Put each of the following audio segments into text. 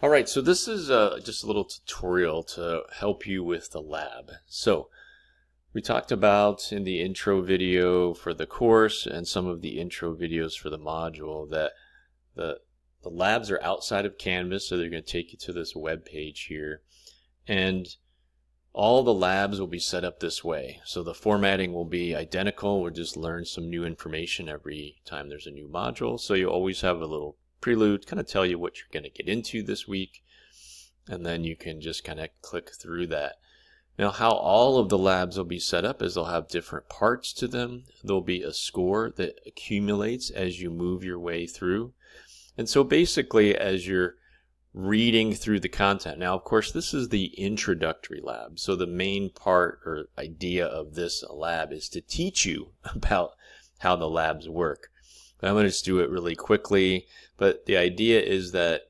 All right, so this is just a little tutorial to help you with the lab. So we talked about in the intro video for the course and some of the intro videos for the module that the labs are outside of Canvas, so they're going to take you to this web page here. And all the labs will be set up this way. So the formatting will be identical. We'll just learn some new information every time there's a new module. So you'll always have a little prelude, kind of tell you what you're going to get into this week. And then you can just kind of click through that. Now, how all of the labs will be set up is they'll have different parts to them. There'll be a score that accumulates as you move your way through. And so basically, as you're reading through the content. Now, of course, this is the introductory lab. So the main part or idea of this lab is to teach you about how the labs work. But I'm going to just do it really quickly. But the idea is that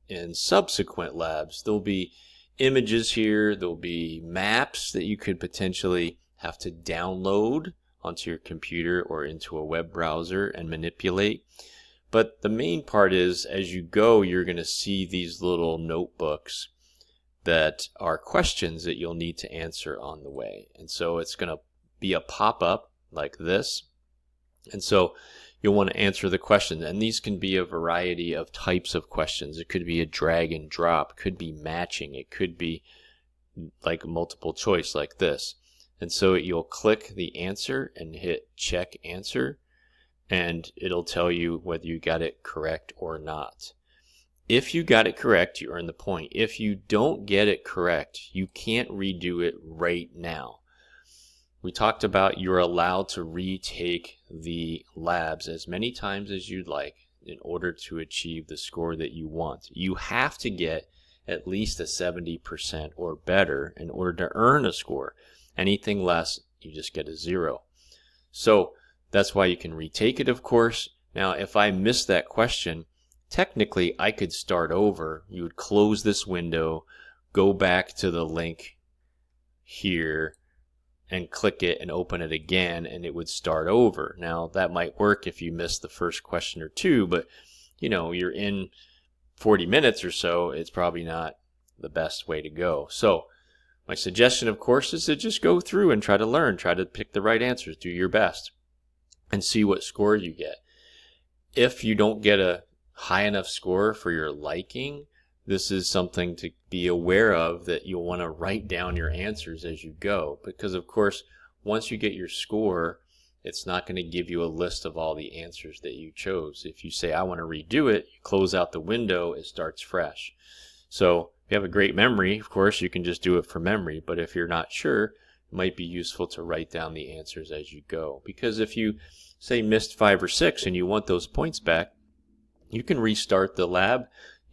in subsequent labs, there'll be images here. There'll be maps that you could potentially have to download onto your computer or into a web browser and manipulate. But the main part is, as you go, you're going to see these little notebooks that are questions that you'll need to answer on the way. And so it's going to be a pop-up like this. And so you'll want to answer the question. And these can be a variety of types of questions. It could be a drag and drop. It could be matching. It could be like multiple choice like this. And so you'll click the answer and hit check answer. And it'll tell you whether you got it correct or not. If you got it correct, you earn the point. If you don't get it correct, you can't redo it right now. We talked about you're allowed to retake the labs as many times as you'd like in order to achieve the score that you want. You have to get at least a 70% or better in order to earn a score. Anything less, you just get a 0. So that's why you can retake it, of course. Now, if I missed that question, technically I could start over. You would close this window, go back to the link here, and click it and open it again, and it would start over. Now, that might work if you missed the first question or two, but you know, you're in 40 minutes or so, it's probably not the best way to go. So my suggestion, of course, is to just go through and try to learn, try to pick the right answers, do your best, and see what score you get. If you don't get a high enough score for your liking, this is something to be aware of, that you'll want to write down your answers as you go. Because, of course, once you get your score, it's not going to give you a list of all the answers that you chose. If you say, I want to redo it, you close out the window, it starts fresh. So if you have a great memory, of course, you can just do it from memory. But if you're not sure, it might be useful to write down the answers as you go. Because if you, say, missed 5 or 6 and you want those points back, you can restart the lab.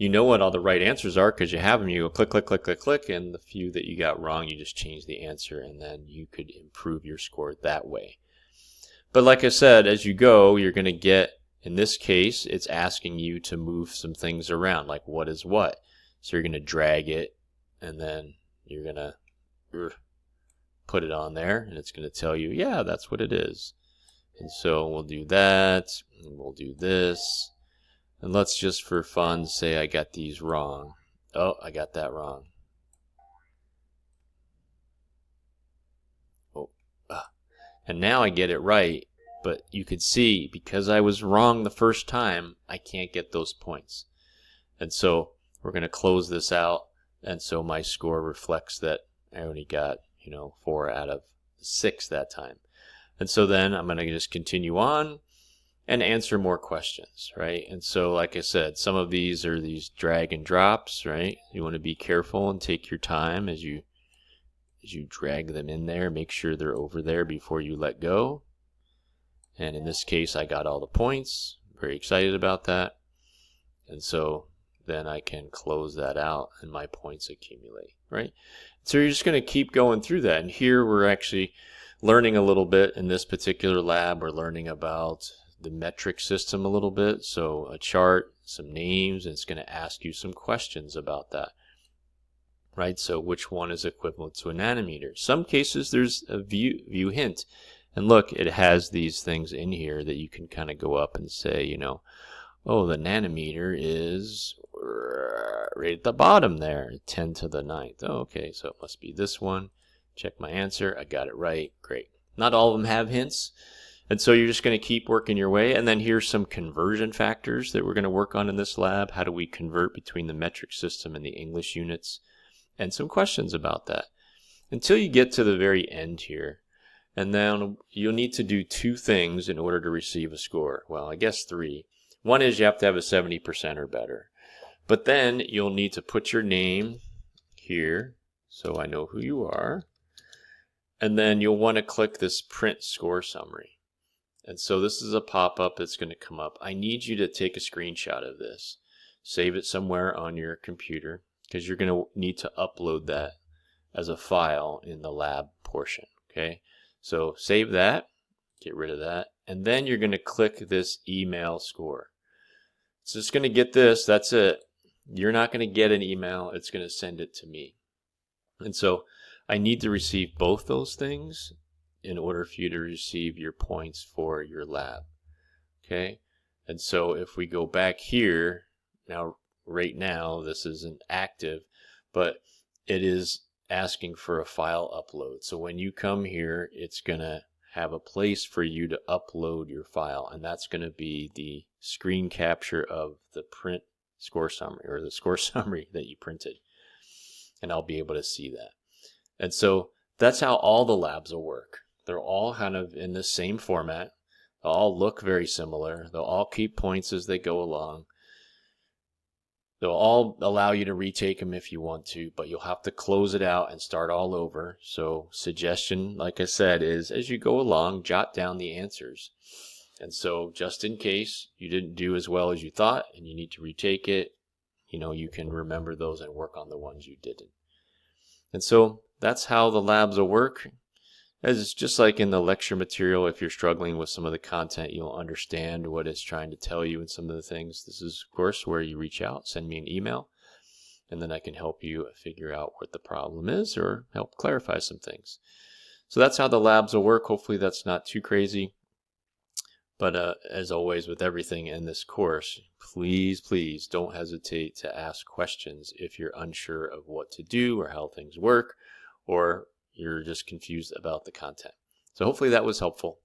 You know what all the right answers are because you have them. You go click, click, click, click, click, and the few that you got wrong, you just change the answer, and then you could improve your score that way. But like I said, as you go, you're going to get, in this case, it's asking you to move some things around, like what is what. So you're going to drag it, and then you're going to put it on there, and it's going to tell you, yeah, that's what it is. And so we'll do that, and we'll do this. And let's just for fun say I got these wrong. Oh, I got that wrong. Oh, and now I get it right, but you could see because I was wrong the first time, I can't get those points. And so we're going to close this out, and so my score reflects that I only got, 4 out of 6 that time. And so then I'm going to just continue on and answer more questions, right? And so, like I said, some of these are these drag and drops, right? You want to be careful and take your time as you drag them in there. Make sure they're over there before you let go. And in this case, I got all the points. Very excited about that. And so then I can close that out and my points accumulate, right? So you're just going to keep going through that. And here we're actually learning a little bit in this particular lab. We're learning about the metric system a little bit. So a chart, some names, and it's going to ask you some questions about that, right? So which one is equivalent to a nanometer? Some cases there's a view hint. And look, it has these things in here that you can kind of go up and say, oh, the nanometer is right at the bottom there, 10 to the 9th. Oh, okay, so it must be this one. Check my answer. I got it right. Great. Not all of them have hints. And so you're just going to keep working your way. And then here's some conversion factors that we're going to work on in this lab. How do we convert between the metric system and the English units? And some questions about that. Until you get to the very end here. And then you'll need to do 2 things in order to receive a score. Well, I guess 3. One is you have to have a 70% or better. But then you'll need to put your name here so I know who you are. And then you'll want to click this print score summary. And so this is a pop-up that's going to come up. I need you to take a screenshot of this. Save it somewhere on your computer because you're going to need to upload that as a file in the lab portion. Okay, so save that, get rid of that, and then you're going to click this email score. It's just going to get this, that's it. You're not going to get an email, it's going to send it to me. And so I need to receive both those things in order for you to receive your points for your lab. Okay, and so if we go back here, now right now this isn't active, but it is asking for a file upload. So when you come here, it's going to have a place for you to upload your file, and that's going to be the screen capture of the print score summary, or the score summary that you printed, and I'll be able to see that. And so that's how all the labs will work. They're all kind of in the same format. They'll all look very similar. They'll all keep points as they go along. They'll all allow you to retake them if you want to, but you'll have to close it out and start all over. So suggestion, like I said, is as you go along, jot down the answers. And so just in case you didn't do as well as you thought and you need to retake it, you can remember those and work on the ones you didn't. And so that's how the labs will work. As just like in the lecture material, if you're struggling with some of the content, you'll understand what it's trying to tell you and some of the things. This is, of course, where you reach out, send me an email, and then I can help you figure out what the problem is or help clarify some things. So that's how the labs will work. Hopefully that's not too crazy. But as always with everything in this course, please don't hesitate to ask questions if you're unsure of what to do or how things work, or you're just confused about the content. So hopefully that was helpful.